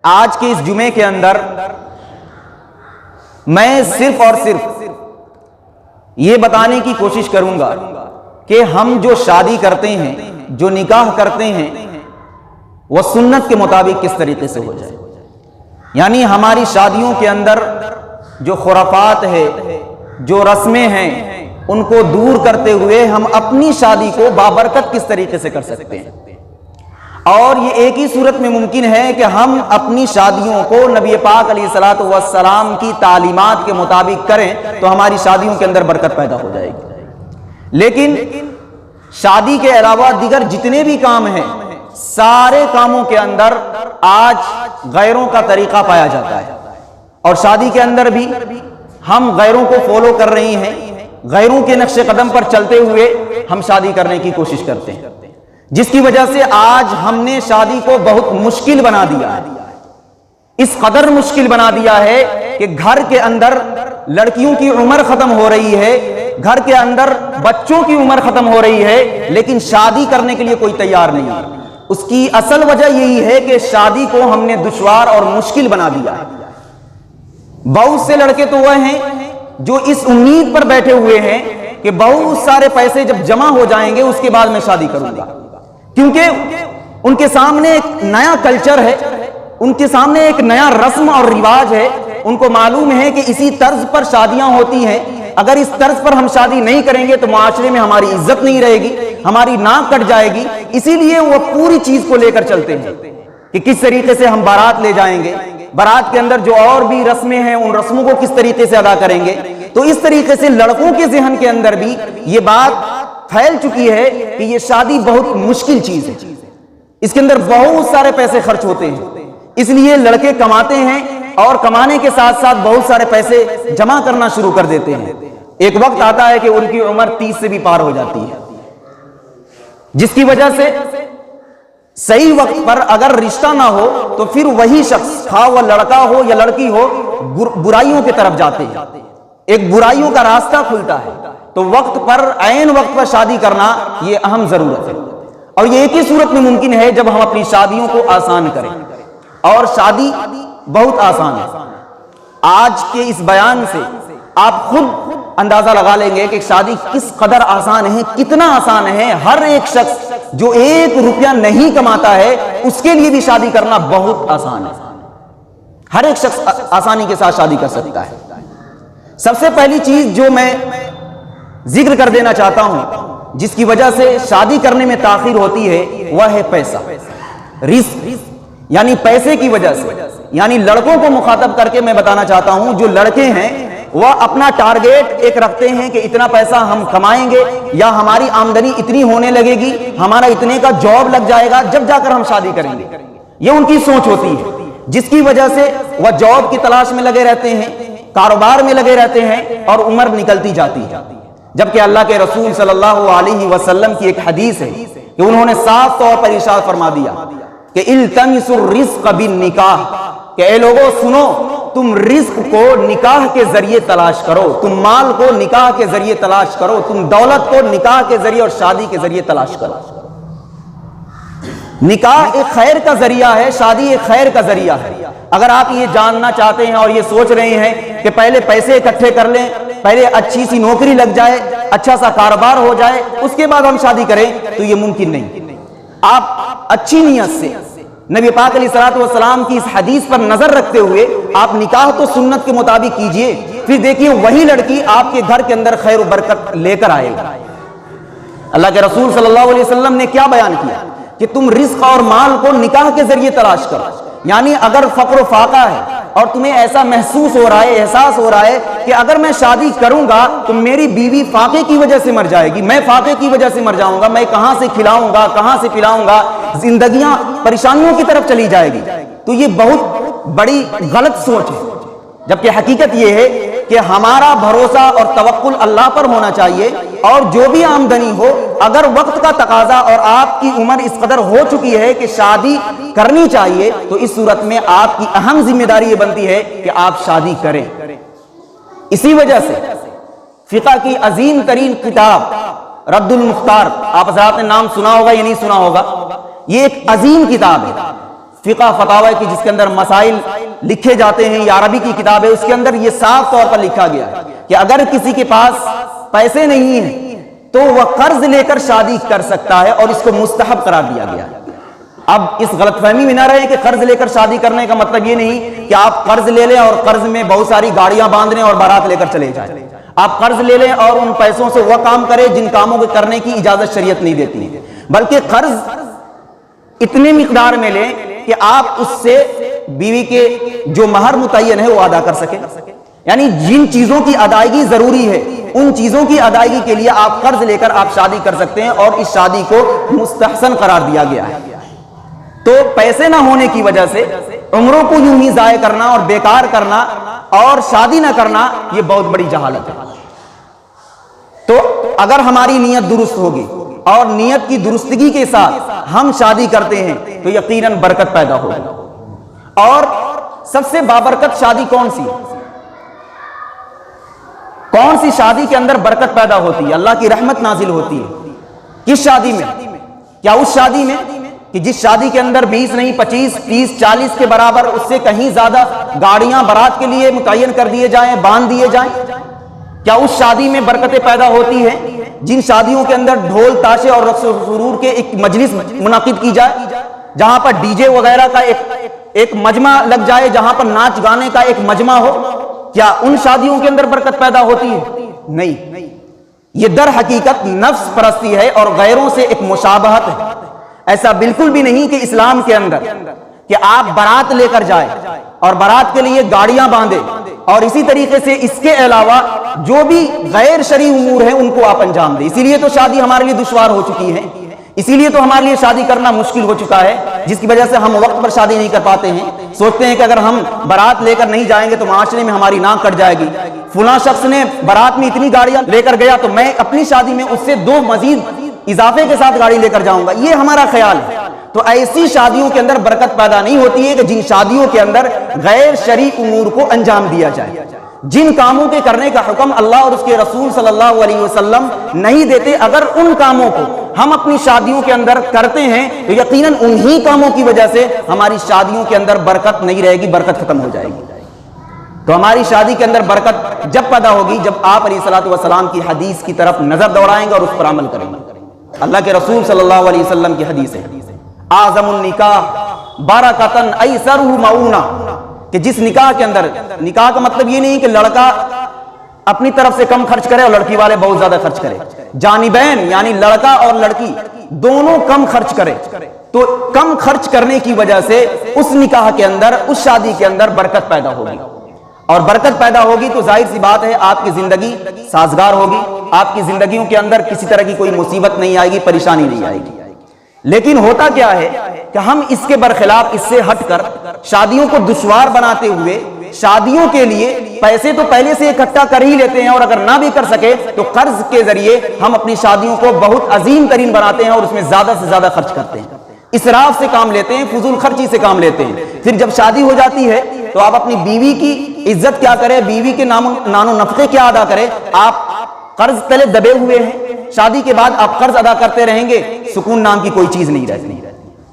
آج کے اس جمعے کے اندر میں صرف اور صرف یہ بتانے کی کوشش کروں گا کہ ہم جو شادی کرتے ہیں، جو نکاح کرتے ہیں، وہ سنت کے مطابق کس طریقے سے ہو جائے۔ یعنی ہماری شادیوں کے اندر جو خرافات ہے، جو رسمیں ہیں، ان کو دور کرتے ہوئے ہم اپنی شادی کو بابرکت کس طریقے سے کر سکتے ہیں۔ اور یہ ایک ہی صورت میں ممکن ہے کہ ہم اپنی شادیوں کو نبی پاک علیہ الصلوۃ والسلام کی تعلیمات کے مطابق کریں تو ہماری شادیوں کے اندر برکت پیدا ہو جائے گی۔ لیکن شادی کے علاوہ دیگر جتنے بھی کام ہیں، سارے کاموں کے اندر آج غیروں کا طریقہ پایا جاتا ہے، اور شادی کے اندر بھی ہم غیروں کو فالو کر رہی ہیں، غیروں کے نقش قدم پر چلتے ہوئے ہم شادی کرنے کی کوشش کرتے ہیں، جس کی وجہ سے آج ہم نے شادی کو بہت مشکل بنا دیا ہے۔ اس قدر مشکل بنا دیا ہے کہ گھر کے اندر لڑکیوں کی عمر ختم ہو رہی ہے، گھر کے اندر بچوں کی عمر ختم ہو رہی ہے، لیکن شادی کرنے کے لیے کوئی تیار نہیں ہے۔ اس کی اصل وجہ یہی ہے کہ شادی کو ہم نے دشوار اور مشکل بنا دیا ہے۔ بہت سے لڑکے تو وہ ہیں جو اس امید پر بیٹھے ہوئے ہیں کہ بہت سارے پیسے جب جمع ہو جائیں گے اس کے بعد میں شادی کروں گا، کیونکہ ان کے سامنے ایک نیا کلچر ہے، ان کے سامنے ایک نیا رسم اور رواج ہے۔ ان کو معلوم ہے کہ اسی طرز پر شادیاں ہوتی ہیں، اگر اس طرز پر ہم شادی نہیں کریں گے تو معاشرے میں ہماری عزت نہیں رہے گی، ہماری ناک کٹ جائے گی۔ اسی لیے وہ پوری چیز کو لے کر چلتے ہیں کہ کس طریقے سے ہم بارات لے جائیں گے، بارات کے اندر جو اور بھی رسمیں ہیں ان رسموں کو کس طریقے سے ادا کریں گے۔ تو اس طریقے سے لڑکوں کے ذہن کے اندر بھی یہ بات پھیل چکی ہے کہ یہ شادی بہت مشکل چیز ہے، اس کے اندر بہت سارے پیسے خرچ ہوتے ہیں، اس لیے لڑکے کماتے ہیں اور کمانے کے ساتھ ساتھ بہت سارے پیسے جمع کرنا شروع کر دیتے ہیں۔ ایک وقت آتا ہے کہ ان کی عمر 30 سے بھی پار ہو جاتی ہے، جس کی وجہ سے صحیح وقت پر اگر رشتہ نہ ہو تو پھر وہی شخص، خواہ وہ لڑکا ہو یا لڑکی ہو، برائیوں کی طرف جاتے ہیں، ایک برائیوں کا راستہ کھلتا ہے۔ تو وقت پر، عین وقت پر شادی کرنا یہ اہم ضرورت ہے، اور یہ ایک ہی صورت میں ممکن ہے جب ہم اپنی شادیوں کو آسان کریں، اور شادی بہت آسان ہے۔ آج کے اس بیان سے آپ خود اندازہ لگا لیں گے کہ شادی کس قدر آسان ہے، کتنا آسان ہے۔ ہر ایک شخص جو 1 روپیہ نہیں کماتا ہے اس کے لیے بھی شادی کرنا بہت آسان ہے، ہر ایک شخص آسانی کے ساتھ شادی کر سکتا ہے۔ سب سے پہلی چیز جو میں ذکر کر دینا چاہتا ہوں جس کی وجہ سے شادی کرنے میں تاخیر ہوتی ہے، وہ ہے پیسہ، رزق، یعنی پیسے کی وجہ سے۔ یعنی لڑکوں کو مخاطب کر کے میں بتانا چاہتا ہوں، جو لڑکے ہیں وہ اپنا ٹارگیٹ ایک رکھتے ہیں کہ اتنا پیسہ ہم کمائیں گے، یا ہماری آمدنی اتنی ہونے لگے گی، ہمارا اتنے کا جاب لگ جائے گا، جب جا کر ہم شادی کریں گے۔ یہ ان کی سوچ ہوتی ہے، جس کی وجہ سے وہ جاب کی تلاش میں لگے رہتے ہیں، کاروبار میں لگے رہتے ہیں، اور عمر نکلتی جاتی ہے۔ جبکہ اللہ کے رسول صلی اللہ علیہ وسلم کی ایک حدیث ہے کہ انہوں نے صاف طور پر ارشاد فرما دیا کہ التمسوا الرزق بالنکاح، کہ اے لوگوں سنو، تم رزق کو نکاح کے ذریعے تلاش کرو، تم مال کو نکاح کے ذریعے تلاش کرو، تم دولت کو نکاح کے ذریعے اور شادی کے ذریعے تلاش کرو۔ نکاح ایک خیر کا ذریعہ ہے، شادی ایک خیر کا ذریعہ ہے۔ اگر آپ یہ جاننا چاہتے ہیں اور یہ سوچ رہے ہیں کہ پہلے پیسے اکٹھے کر لیں، پہلے اچھی سی نوکری لگ جائے، اچھا سا کاروبار ہو جائے، اس کے بعد ہم شادی کریں، تو یہ ممکن نہیں۔ آپ اچھی نیت سے نبی پاک علیہ الصلوۃ والسلام کی اس حدیث پر نظر رکھتے ہوئے آپ نکاح تو سنت کے مطابق کیجئے، پھر دیکھیے وہی لڑکی آپ کے گھر کے اندر خیر و برکت لے کر آئے گا۔ اللہ کے رسول صلی اللہ علیہ وسلم نے کیا بیان کیا کہ تم رزق اور مال کو نکاح کے ذریعے تلاش کرو۔ یعنی اگر فقر و فاقہ ہے اور تمہیں ایسا محسوس ہو رہا ہے، احساس ہو رہا ہے کہ اگر میں شادی کروں گا تو میری بیوی فاقے کی وجہ سے مر جائے گی، میں فاقے کی وجہ سے مر جاؤں گا، میں کہاں سے کھلاؤں گا، کہاں سے پلاؤں گا، زندگیاں پریشانیوں کی طرف چلی جائے گی، تو یہ بہت بڑی غلط سوچ ہے۔ جبکہ حقیقت یہ ہے کہ ہمارا بھروسہ اور توکل اللہ پر ہونا چاہیے، اور جو بھی آمدنی ہو، اگر وقت کا تقاضا اور آپ کی عمر اس قدر ہو چکی ہے کہ شادی کرنی چاہیے، تو اس صورت میں آپ کی اہم ذمہ داری یہ بنتی ہے کہ آپ شادی کریں۔ اسی وجہ سے فقہ کی عظیم ترین کتاب رد المختار، آپ حضرات نے نام سنا ہوگا یا نہیں سنا ہوگا، یہ ایک عظیم کتاب ہے۔ فقہ فتاوی کی جس کے اندر مسائل لکھے جاتے ہیں، یہ عربی کی کتاب ہے، اس کے اندر یہ صاف طور پر لکھا گیا ہے کہ اگر کسی کے پاس پیسے نہیں ہیں تو وہ قرض لے کر شادی کر سکتا ہے، اور اس کو مستحب قرار دیا گیا ہے۔ اب اس غلط فہمی میں نہ رہے کہ قرض لے کر شادی کرنے کا مطلب یہ نہیں کہ آپ قرض لے لیں اور قرض میں بہت ساری گاڑیاں باندھ لیں اور بارات لے کر چلے جائیں۔ آپ قرض لے لیں اور ان پیسوں سے وہ کام کریں جن کاموں کو کرنے کی اجازت شریعت نہیں دیتی، بلکہ قرض اتنے مقدار میں لیں کہ آپ اس سے بیوی کے جو مہر متعین ہے وہ ادا کر سکیں، یعنی جن چیزوں کی ادائیگی ضروری ہے ان چیزوں کی ادائیگی کے لیے آپ قرض لے کر آپ شادی کر سکتے ہیں، اور اس شادی کو مستحسن قرار دیا گیا ہے۔ تو پیسے نہ ہونے کی وجہ سے عمروں کو یوں ہی ضائع کرنا اور بیکار کرنا اور شادی نہ کرنا یہ بہت بڑی جہالت ہے۔ تو اگر ہماری نیت درست ہوگی اور نیت کی درستگی کے ساتھ ہم شادی کرتے ہیں تو یقیناً برکت پیدا ہوگی۔ اور سب سے بابرکت شادی کون سی شادی کے اندر برکت پیدا ہوتی ہے، اللہ کی رحمت نازل ہوتی ہے؟ کس شادی میں؟ کیا اس شادی میں کہ جس شادی کے اندر 20 نہیں 25 30 40 کے برابر اس سے کہیں زیادہ گاڑیاں بارات کے لیے متعین کر دیے جائیں، باندھ دیے جائیں؟ کیا اس شادی میں برکتیں پیدا ہوتی ہیں جن شادیوں کے اندر ڈھول تاشے اور رقص و سرور کے ایک مجلس منعقد کی جائے، جہاں پر ڈی جے وغیرہ کا ایک مجمع لگ جائے، جہاں پر ناچ گانے کا ایک مجمع ہو؟ کیا ان شادیوں کے اندر برکت پیدا ہوتی ہے؟ نہیں، یہ در حقیقت نفس پرستی ہے اور غیروں سے ایک مشابہت ہے۔ ایسا بالکل بھی نہیں کہ اسلام کے اندر کہ آپ بارات لے کر جائیں اور بارات کے لیے گاڑیاں باندھیں، اور اسی طریقے سے اس کے علاوہ جو بھی غیر شرعی امور ہیں ان کو آپ انجام دیں۔ اسی لیے تو شادی ہمارے لیے دشوار ہو چکی ہے، اسی لیے تو ہمارے لیے شادی کرنا مشکل ہو چکا ہے، جس کی وجہ سے ہم وقت پر شادی نہیں کر پاتے ہیں۔ سوچتے ہیں کہ اگر ہم بارات لے کر نہیں جائیں گے تو معاشرے میں ہماری ناک کٹ جائے گی، فلاں شخص نے بارات میں اتنی گاڑیاں لے کر گیا تو میں اپنی شادی میں اس سے 2 مزید اضافے کے ساتھ گاڑی لے کر جاؤں گا، یہ ہمارا خیال ہے۔ تو ایسی شادیوں کے اندر برکت پیدا نہیں ہوتی ہے کہ جن شادیوں کے اندر غیر شرعی امور کو انجام دیا جائے، جن کاموں کے کرنے کا حکم اللہ اور اس کے رسول صلی اللہ علیہ وسلم نہیں دیتے، اگر ان کاموں کو ہم اپنی شادیوں کے اندر کرتے ہیں تو یقیناً انہی کاموں کی وجہ سے ہماری شادیوں کے اندر برکت نہیں رہے گی، برکت ختم ہو جائے گی۔ تو ہماری شادی کے اندر برکت جب پیدا ہوگی جب آپ علیہ الصلوۃ والسلام کی حدیث کی طرف نظر دوڑائیں گے اور اس پر عمل کریں گے۔ اللہ کے رسول صلی اللہ علیہ وسلم کی حدیث ہے، اعظم النکاح برکتن ایسرہ معونہ، کہ جس نکاح کے اندر، نکاح کا مطلب یہ نہیں کہ لڑکا اپنی طرف سے کم خرچ کرے اور لڑکی والے بہت زیادہ خرچ کرے، جانبین یعنی لڑکا اور لڑکی دونوں کم خرچ کرے، تو کم خرچ کرنے کی وجہ سے اس نکاح کے اندر، اس شادی کے اندر برکت پیدا ہوگی، اور برکت پیدا ہوگی تو ظاہر سی بات ہے آپ کی زندگی سازگار ہوگی، آپ کی زندگیوں کے اندر کسی طرح کی کوئی مصیبت نہیں آئے گی، پریشانی نہیں آئے گی۔ لیکن ہوتا کیا ہے کہ ہم اس کے برخلاف، اس سے ہٹ کر شادیوں کو دشوار بناتے ہوئے شادیوں کے لیے پیسے تو پہلے سے اکٹھا کر ہی لیتے ہیں، اور اگر نہ بھی کر سکے تو قرض کے ذریعے ہم اپنی شادیوں کو بہت عظیم ترین بناتے ہیں اور اس میں زیادہ سے زیادہ خرچ کرتے ہیں، اسراف سے کام لیتے ہیں، فضول خرچی سے کام لیتے ہیں۔ پھر جب شادی ہو جاتی ہے تو آپ اپنی بیوی کی عزت کیا کریں، بیوی کے نان و نفقے کیا ادا کریں؟ آپ قرض تلے دبے ہوئے ہیں، شادی کے بعد آپ قرض ادا کرتے رہیں گے، سکون نام کی کوئی چیز نہیں رہتی۔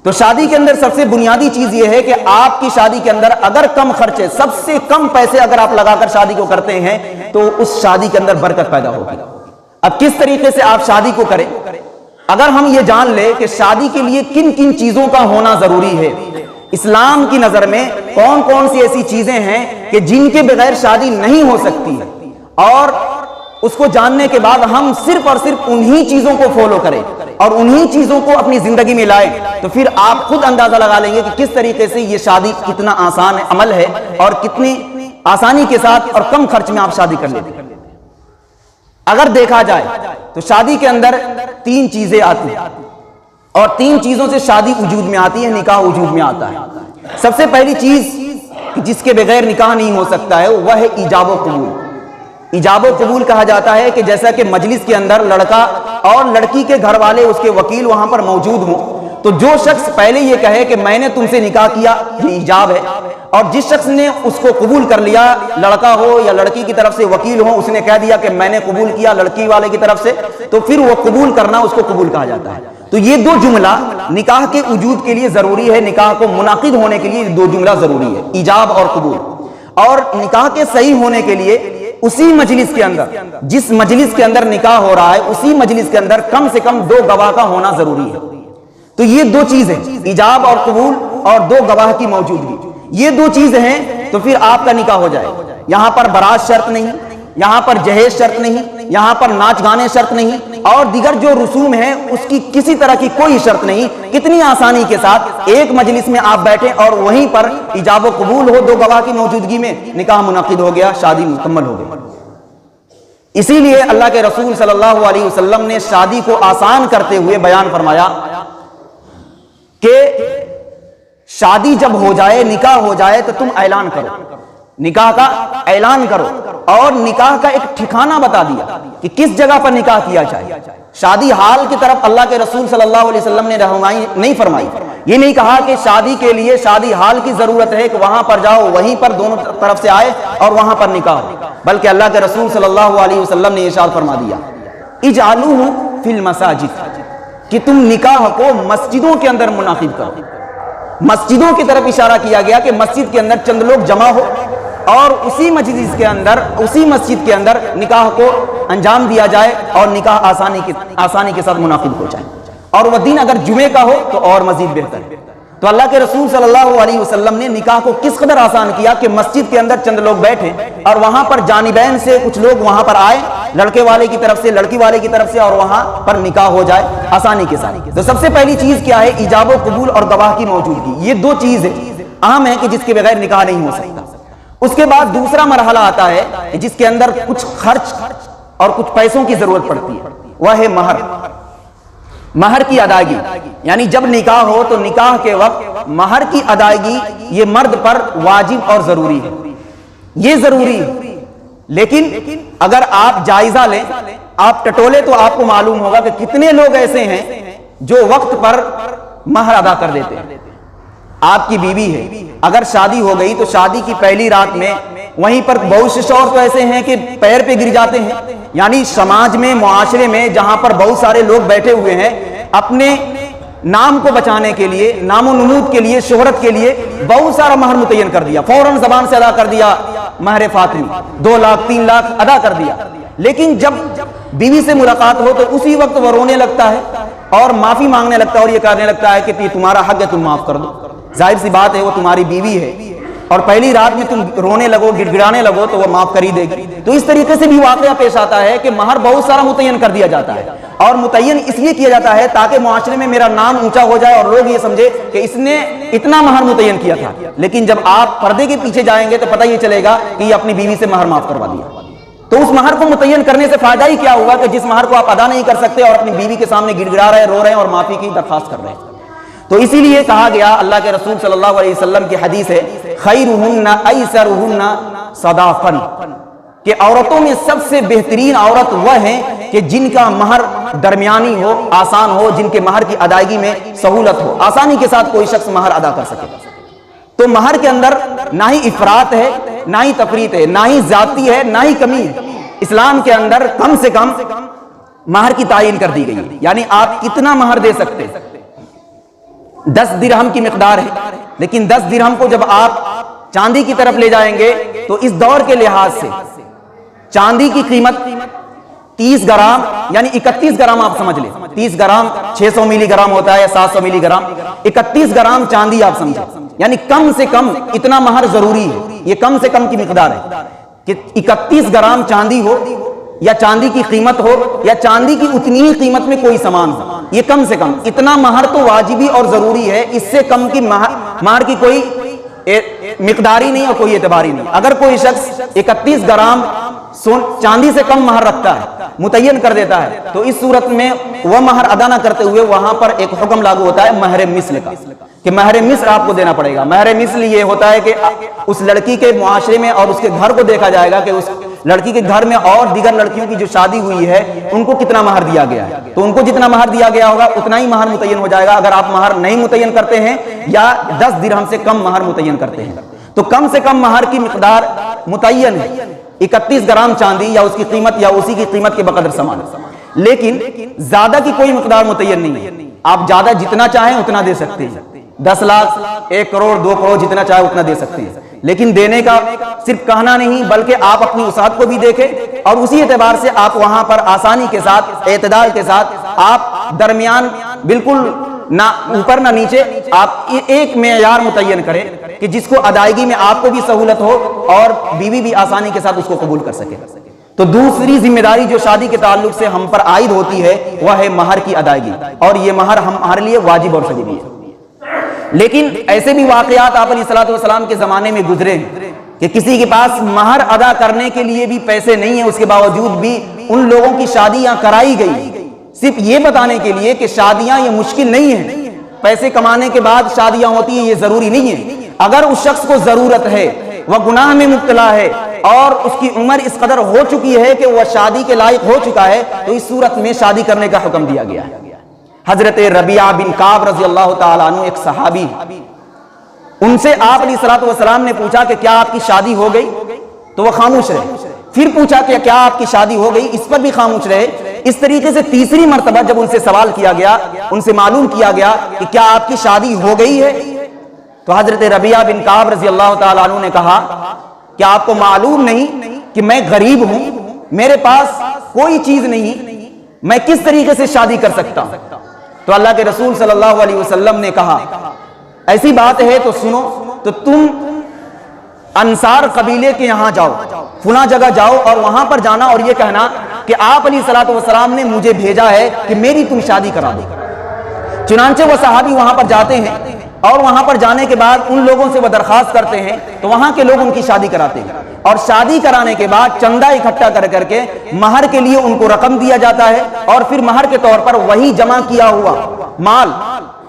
تو شادی کے اندر سب سے بنیادی چیز یہ ہے کہ آپ کی شادی کے اندر اگر کم خرچے، سب سے کم پیسے اگر آپ لگا کر شادی کو کرتے ہیں تو اس شادی کے اندر برکت پیدا ہوگی۔ اب کس طریقے سے آپ شادی کو کریں؟ اگر ہم یہ جان لیں کہ شادی کے لیے کن کن چیزوں کا ہونا ضروری ہے، اسلام کی نظر میں کون کون سی ایسی چیزیں ہیں کہ جن کے بغیر شادی نہیں ہو سکتی، اور اس کو جاننے کے بعد ہم صرف اور صرف انہی چیزوں کو فالو کریں اور انہی چیزوں کو اپنی زندگی میں لائیں، تو پھر آپ خود اندازہ لگا لیں گے کہ کس طریقے سے یہ شادی کتنا آسان عمل ہے اور کتنی آسانی کے ساتھ اور کم خرچ میں آپ شادی کر لیتے ہیں۔ اگر دیکھا جائے تو شادی کے اندر 3 چیزیں آتی ہیں، اور 3 چیزوں سے شادی وجود میں آتی ہے، نکاح وجود میں آتا ہے۔ سب سے پہلی چیز جس کے بغیر نکاح نہیں ہو سکتا ہے وہ ہے ایجاب و قبول۔ ایجاب و قبول کہا جاتا ہے کہ جیسا کہ مجلس کے اندر لڑکا اور لڑکی کے گھر والے، اس کے وکیل وہاں پر موجود ہوں، تو جو شخص پہلے یہ کہے کہ میں نے تم سے نکاح کیا، یہ ایجاب ہے، اور جس شخص نے اس کو قبول کر لیا، لڑکا ہو یا لڑکی کی طرف سے وکیل ہو، اس نے کہہ دیا کہ میں نے قبول کیا لڑکی والے کی طرف سے، تو پھر وہ قبول کرنا اس کو قبول کہا جاتا ہے۔ تو یہ دو جملہ نکاح کے وجود کے لیے ضروری ہے، نکاح کو منعقد ہونے کے لیے دو جملہ ضروری ہے، ایجاب اور قبول. اور نکاح کے صحیح ہونے کے لیے اسی مجلس کے اندر، جس مجلس کے اندر نکاح ہو رہا ہے اسی مجلس کے اندر کم سے کم دو گواہ کا ہونا ضروری ہے. تو یہ دو چیزیں، ایجاب اور قبول اور دو گواہ کی موجودگی، یہ دو چیزیں ہیں تو پھر آپ کا نکاح ہو جائے. یہاں پر بارات شرط نہیں، یہاں پر جہیز شرط نہیں، یہاں پر ناچ گانے شرط نہیں، اور دیگر جو رسوم ہیں اس کی کسی طرح کی کوئی شرط نہیں. کتنی آسانی کے ساتھ ایک مجلس میں آپ بیٹھیں اور وہیں پر ایجاب و قبول ہو دو گواہ کی موجودگی میں، نکاح منعقد ہو گیا، شادی مکمل ہو گئی. اسی لیے اللہ کے رسول صلی اللہ علیہ وسلم نے شادی کو آسان کرتے ہوئے بیان فرمایا کہ شادی جب ہو جائے، نکاح ہو جائے تو تم اعلان کرو، نکاح کا اعلان کرو، اور نکاح کا ایک ٹھکانہ بتا دیا کہ کس جگہ پر نکاح کیا جائے. شادی حال کی طرف اللہ کے رسول صلی اللہ علیہ وسلم نے رہنمائی نہیں فرمائی. یہ نہیں کہا کہ شادی کے لیے شادی حال کی ضرورت ہے کہ وہاں پر جاؤ، وہیں پر دونوں طرف سے آئے اور وہاں پر نکاح ہو، بلکہ اللہ کے رسول صلی اللہ علیہ وسلم نے ارشاد فرما دیا اجعلوہ فی المساجد، کہ تم نکاح کو مسجدوں کے اندر منعقد کرو. مسجدوں کی طرف اشارہ کیا گیا کہ مسجد کے اندر چند لوگ جمع ہو اور اسی مجلس کے اندر، اسی مسجد کے اندر نکاح کو انجام دیا جائے اور نکاح آسانی کے ساتھ منعقد ہو جائے. اور وہ دن اگر جمعے کا ہو تو اور مزید بہتر. تو اللہ کے رسول صلی اللہ علیہ وسلم نے نکاح کو کس قدر آسان کیا کہ مسجد کے اندر چند لوگ بیٹھے اور وہاں پر جانبین سے کچھ لوگ وہاں پر آئے، لڑکے والے کی طرف سے، لڑکی والے کی طرف سے، اور وہاں پر نکاح ہو جائے آسانی کے ساتھ. تو سب سے پہلی چیز کیا ہے؟ ایجاب و قبول اور گواہ کی موجودگی. یہ دو چیزیں اہم ہیں کہ جس کے بغیر نکاح نہیں ہو سکتا. اس کے بعد دوسرا مرحلہ آتا ہے جس کے اندر کچھ خرچ اور کچھ پیسوں کی ضرورت پڑتی ہے، وہ ہے مہر. مہر کی ادائیگی، یعنی جب نکاح ہو تو نکاح کے وقت مہر کی ادائیگی یہ مرد پر واجب اور ضروری ہے. یہ ضروری ہے، لیکن اگر آپ جائزہ لیں، آپ ٹٹولے تو آپ کو معلوم ہوگا کہ کتنے لوگ ایسے ہیں جو وقت پر مہر ادا کر دیتے ہیں. آپ کی بیوی ہے، اگر شادی ہو گئی تو شادی کی پہلی رات میں وہیں پر بہت سے شوہر تو ایسے ہیں کہ پیر پہ گر جاتے ہیں. یعنی سماج میں، معاشرے میں جہاں پر بہت سارے لوگ بیٹھے ہوئے ہیں، اپنے نام کو بچانے کے لیے، نام و نمود کے لیے، شہرت کے لیے بہت سارا مہر متعین کر دیا، فوراً زبان سے ادا کر دیا. مہر فاطمی 2 لاکھ 3 لاکھ ادا کر دیا. لیکن جب بیوی سے ملاقات ہو تو اسی وقت وہ رونے لگتا ہے اور معافی مانگنے لگتا ہے اور یہ کہنے لگتا ہے کہ یہ تمہارا حق ہے، تم معاف کر دو. ظاہر سی بات ہے وہ تمہاری بیوی ہے اور پہلی رات میں تم رونے لگو، گڑ گڑانے لگو تو وہ معاف کر ہی دے گی. تو اس طریقے سے بھی واقعہ پیش آتا ہے کہ مہر بہت سارا متعین کر دیا جاتا ہے، اور متعین اس لیے کیا جاتا ہے تاکہ معاشرے میں میرا نام اونچا ہو جائے اور لوگ یہ سمجھے کہ اس نے اتنا مہر متعین کیا تھا. لیکن جب آپ پردے کے پیچھے جائیں گے تو پتہ یہ چلے گا کہ یہ اپنی بیوی سے مہر معاف کروا دیا. تو اس مہر کو متعین کرنے سے فائدہ ہی کیا ہوا کہ جس مہر کو آپ ادا نہیں کر سکتے اور اپنی بیوی کے سامنے گڑ گڑا رہے، رو رہے ہیں اور معافی کی درخواست کر رہے ہیں. تو اسی لیے کہا گیا، اللہ کے رسول صلی اللہ علیہ وسلم کی حدیث ہے خیرہن ایسرہن صداقا، کہ عورتوں میں سب سے بہترین عورت وہ ہیں کہ جن کا مہر درمیانی ہو، آسان ہو، جن کے مہر کی ادائیگی میں سہولت ہو، آسانی کے ساتھ کوئی شخص مہر ادا کر سکے. تو مہر کے اندر نہ ہی افراط ہے، نہ ہی تفریط ہے، نہ ہی زیادتی ہے، نہ ہی کمی ہے. اسلام کے اندر کم سے کم مہر کی تعین کر دی گئی ہے. یعنی آپ کتنا مہر دے سکتے ہیں؟ 10 درہم کی مقدار ہے، لیکن 10 درہم کو جب آپ چاندی کی طرف لے جائیں گے تو اس دور کے لحاظ سے چاندی کی قیمت 30 گرام یعنی 31 گرام آپ سمجھ لیں. 30 گرام 600 ملی گرام ہوتا ہے یا 700 ملی گرام، 31 گرام چاندی آپ سمجھیں. یعنی کم سے کم اتنا مہر ضروری ہے. یہ کم سے کم کی مقدار ہے کہ 31 گرام چاندی ہو، یا چاندی کی قیمت ہو، یا چاندی کی اتنی ہی قیمت میں کوئی سامان ہو. یہ کم سے کم اتنا مہر تو واجبی اور ضروری ہے. اس سے کم کی مہر کی کوئی مقداری نہیں اور کوئی اعتباری نہیں. اگر کوئی شخص 31 گرام چاندی سے کم مہر رکھتا ہے، متعین کر دیتا ہے، تو اس صورت میں وہ مہر ادا نہ کرتے ہوئے وہاں پر ایک حکم لاگو ہوتا ہے مہر مثل کا، کہ مہر مثل آپ کو دینا پڑے گا. مہر مثل یہ ہوتا ہے کہ اس لڑکی کے معاشرے میں اور اس کے گھر کو دیکھا جائے گا کہ اس لڑکی کے گھر میں اور دیگر لڑکیوں کی جو شادی ہوئی ہے ان کو کتنا مہر دیا گیا ہے. تو ان کو جتنا مہر دیا گیا ہوگا اتنا ہی مہر متعین ہو جائے گا. اگر آپ مہر نہیں متعین کرتے ہیں یا 10 درہم سے کم مہر متعین کرتے ہیں تو کم سے کم مہر کی مقدار متعین ہے 31 گرام چاندی یا اس کی قیمت یا اسی کی قیمت کے بقدر سامان. لیکن زیادہ کی کوئی مقدار متعین نہیں ہے. آپ زیادہ جتنا چاہیں اتنا دے سکتے ہیں، 10 لاکھ 1 کروڑ 2 کروڑ جتنا چاہے اتنا دے سکتے ہیں، لیکن دینے کا صرف کہنا نہیں بلکہ آپ اپنی وسعت کو بھی دیکھیں، اور اسی اعتبار سے آپ وہاں پر آسانی کے ساتھ اعتدال کے ساتھ آپ درمیان بالکل نہ اوپر نہ نیچے آپ ایک معیار متعین کریں کہ جس کو ادائیگی میں آپ کو بھی سہولت ہو اور بیوی بھی آسانی کے ساتھ اس کو قبول کر سکے۔ تو دوسری ذمہ داری جو شادی کے تعلق سے ہم پر عائد ہوتی ہے وہ ہے مہر کی ادائیگی، اور یہ مہر ہمارے لیے واجب اور فریضی ہے۔ لیکن ایسے بھی واقعات آپ علیہ الصلوۃ والسلام کے زمانے میں گزرے کہ کسی کے پاس مہر ادا کرنے کے لیے بھی پیسے نہیں ہیں، اس کے باوجود بھی ان لوگوں کی شادیاں کرائی گئی، صرف یہ بتانے کے لیے کہ شادیاں یہ مشکل نہیں ہیں، پیسے کمانے کے بعد شادیاں ہوتی ہیں یہ ضروری نہیں ہے۔ اگر اس شخص کو ضرورت ہے، وہ گناہ میں مبتلا ہے اور اس کی عمر اس قدر ہو چکی ہے کہ وہ شادی کے لائق ہو چکا ہے، تو اس صورت میں شادی کرنے کا حکم دیا گیا ہے۔ حضرت ربیعہ بن کعب رضی اللہ تعالیٰ عنہ ایک صحابی، ان سے آپ علیہ الصلوۃ والسلام نے پوچھا کہ کیا آپ کی شادی ہو گئی؟ تو وہ خاموش رہے۔ پھر پوچھا کہ کیا آپ کی شادی ہو گئی؟ اس پر بھی خاموش رہے۔ اس طریقے سے تیسری مرتبہ جب ان سے سوال کیا گیا، ان سے معلوم کیا گیا کہ کیا آپ کی شادی ہو گئی ہے، تو حضرت ربیعہ بن کعب رضی اللہ تعالیٰ عنہ نے کہا کہ آپ کو معلوم نہیں کہ میں غریب ہوں، میرے پاس کوئی چیز نہیں، میں کس طریقے سے شادی کر سکتا ہوں؟ تو اللہ کے رسول صلی اللہ علیہ وسلم نے کہا ایسی بات ہے تو سنو، تو تم انصار قبیلے کے یہاں جاؤ، فلاں جگہ جاؤ اور وہاں پر جانا اور یہ کہنا کہ آپ علیہ الصلوۃ والسلام نے مجھے بھیجا ہے کہ میری تم شادی کرا دو۔ چنانچہ وہ صحابی وہاں پر جاتے ہیں اور وہاں پر جانے کے بعد ان لوگوں سے وہ درخواست کرتے ہیں تو وہاں کے لوگ ان کی شادی کراتے ہیں، اور شادی کرانے کے بعد چندہ اکٹھا کر کے مہر کے لیے ان کو رقم دیا جاتا ہے، اور پھر مہر کے طور پر وہی جمع کیا ہوا مال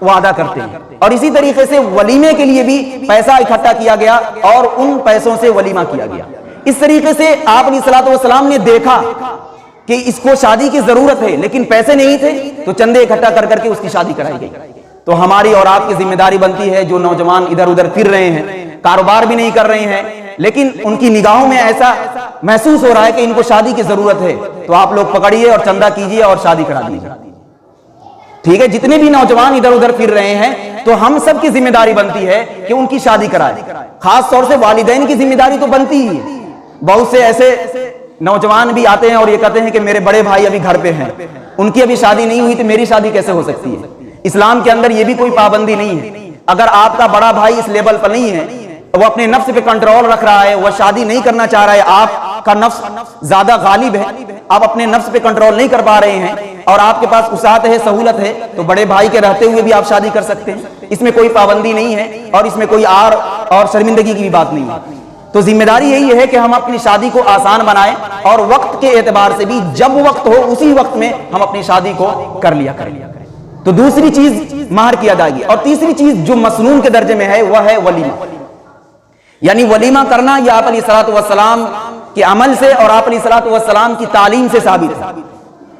وہ ادا کرتے ہیں۔ اور اسی طریقے سے ولیمے کے لیے بھی پیسہ اکٹھا کیا گیا اور ان پیسوں سے ولیمہ کیا گیا۔ اس طریقے سے آپ علیہ الصلوۃ والسلام نے دیکھا کہ اس کو شادی کی ضرورت ہے لیکن پیسے نہیں تھے، تو چندے اکٹھا کر کے اس کی شادی کرائی گئی۔ تو ہماری اور آپ کی ذمہ داری بنتی ہے، جو نوجوان ادھر ادھر پھر رہے ہیں، کاروبار بھی نہیں کر رہے ہیں، لیکن ان کی نگاہوں میں ایسا محسوس ہو رہا ہے کہ ان کو شادی کی ضرورت ہے، تو آپ لوگ پکڑیے اور چندہ کیجیے اور شادی کرا دیجیے۔ ٹھیک ہے، جتنے بھی نوجوان ادھر ادھر پھر رہے ہیں تو ہم سب کی ذمہ داری بنتی ہے کہ ان کی شادی کرائے، خاص طور سے والدین کی ذمہ داری تو بنتی ہی ہے۔ بہت سے ایسے نوجوان بھی آتے ہیں اور یہ کہتے ہیں کہ میرے بڑے بھائی ابھی گھر پہ ہیں، ان کی ابھی شادی نہیں ہوئی تو میری شادی کیسے ہو سکتی ہے؟ اسلام کے اندر یہ بھی کوئی پابندی نہیں ہے۔ اگر آپ کا بڑا بھائی اس لیول پر نہیں ہے، وہ اپنے نفس پہ کنٹرول رکھ رہا ہے، وہ شادی نہیں کرنا چاہ رہا ہے، آپ کا نفس زیادہ غالب ہے، آپ اپنے نفس پہ کنٹرول نہیں کر پا رہے ہیں اور آپ کے پاس وسعت ہے، سہولت ہے، تو بڑے بھائی کے رہتے ہوئے بھی آپ شادی کر سکتے ہیں، اس میں کوئی پابندی نہیں ہے اور اس میں کوئی آر اور شرمندگی کی بھی بات نہیں ہے۔ تو ذمہ داری یہی ہے کہ ہم اپنی شادی کو آسان بنائیں اور وقت کے اعتبار سے بھی جب وقت ہو اسی وقت میں ہم اپنی شادی کو کر لیا کریں۔ تو دوسری چیز مہر کی ادائیگی، اور تیسری چیز جو مسنون کے درجے میں ہے وہ ہے ولیمہ، یعنی ولیمہ کرنا یہ آپ علیہ الصلوۃ والسلام کے عمل سے اور آپ علیہ الصلوۃ والسلام کی تعلیم سے ثابت ہے۔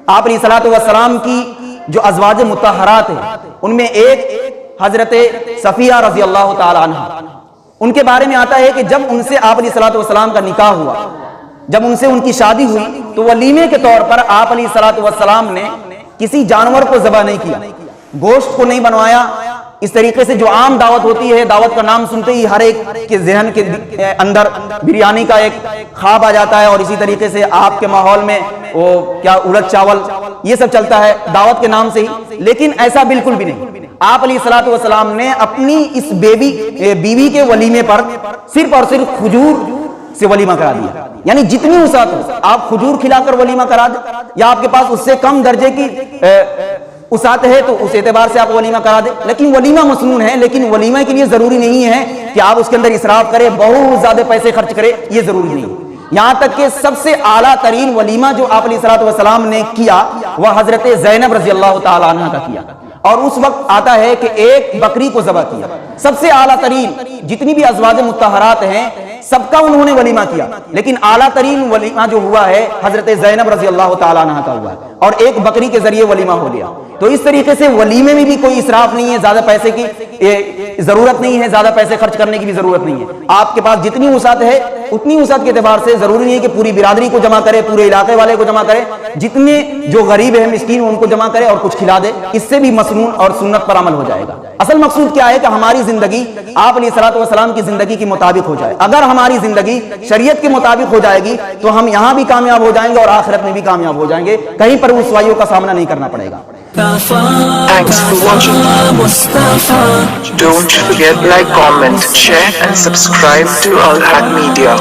آپ علیہ الصلوۃ والسلام کی جو ازواج مطہرات ہیں ان میں ایک حضرت صفیہ رضی اللہ تعالی عنہ، ان کے بارے میں آتا ہے کہ جب ان سے آپ علیہ الصلوۃ والسلام کا نکاح ہوا، جب ان سے ان کی شادی ہوئی تو ولیمے کے طور پر آپ علیہ الصلوۃ والسلام نے کسی جانور کو ذبح نہیں کیا، گوشت کو نہیں بنوایا۔ اس طریقے سے جو عام دعوت ہوتی ہے، دعوت کا نام سنتے ہی ہر ایک کے ذہن کے اندر بریانی کا ایک خواب آ جاتا ہے، اور اسی طریقے سے آپ کے ماحول میں وہ کیا ارد چاول یہ سب چلتا ہے دعوت کے نام سے ہی، لیکن ایسا بالکل بھی نہیں۔ آپ علیہ الصلوۃ والسلام نے اپنی اس بیوی کے ولیمے پر صرف اور صرف کھجور سے ولیمہ کرا دیا، یعنی جتنی وسعت ہو آپ کھجور کھلا کر ولیمہ کرا دیں، یا آپ کے پاس اس سے کم درجے کی وسعت ہے تو اس اعتبار سے آپ ولیمہ کرا دیں، لیکن ولیمہ مسنون ہے۔ لیکن ولیمہ کے لیے ضروری نہیں ہے کہ آپ اس کے اندر اسراف کریں، بہت زیادہ پیسے خرچ کریں، یہ ضروری نہیں ہے۔ یہاں تک کہ سب سے اعلیٰ ترین ولیمہ جو آپ علیہ الصلوۃ والسلام نے کیا وہ حضرت زینب رضی اللہ تعالی عنہ کا کیا، اور اس وقت آتا ہے کہ ایک بکری کو ذبح کیا۔ سب سے اعلیٰ ترین جتنی بھی ازواج مطہرات ہیں سب کا انہوں نے ولیمہ کیا، لیکن اعلیٰ ترین ولیمہ جو ہوا ہے حضرت زینب رضی اللہ تعالی عنہ کا ہوا ہے، اور ایک بکری کے ذریعے ولیمہ ہو گیا۔ تو اس طریقے سے ولیمے میں بھی کوئی اسراف نہیں ہے، زیادہ پیسے کی ضرورت نہیں ہے، زیادہ پیسے خرچ کرنے کی بھی ضرورت نہیں ہے۔ آپ کے پاس جتنی وسعت ہے اتنی وسعت کے اعتبار سے ضروری نہیں ہے کہ پوری برادری کو جمع کرے, پورے علاقے والے کو جمع کرے, جتنے جو غریب ہیں مسکین ان کو جمع کرے اور کچھ کھلا دے, اس سے بھی مسنون اور سنت پر عمل ہو جائے گا. اصل مقصود کیا ہے کہ ہماری زندگی آپ علیہ الصلوۃ والسلام کی زندگی کے مطابق ہو جائے. اگر ہماری زندگی شریعت کے مطابق ہو جائے گی تو ہم یہاں بھی کامیاب ہو جائیں گے اور آخرت میں بھی کامیاب ہو جائیں گے, کہیں پر رسوائیوں کا سامنا نہیں کرنا پڑے گا. Thanks for watching. Don't forget like, comment, share and subscribe to Al Haq Media.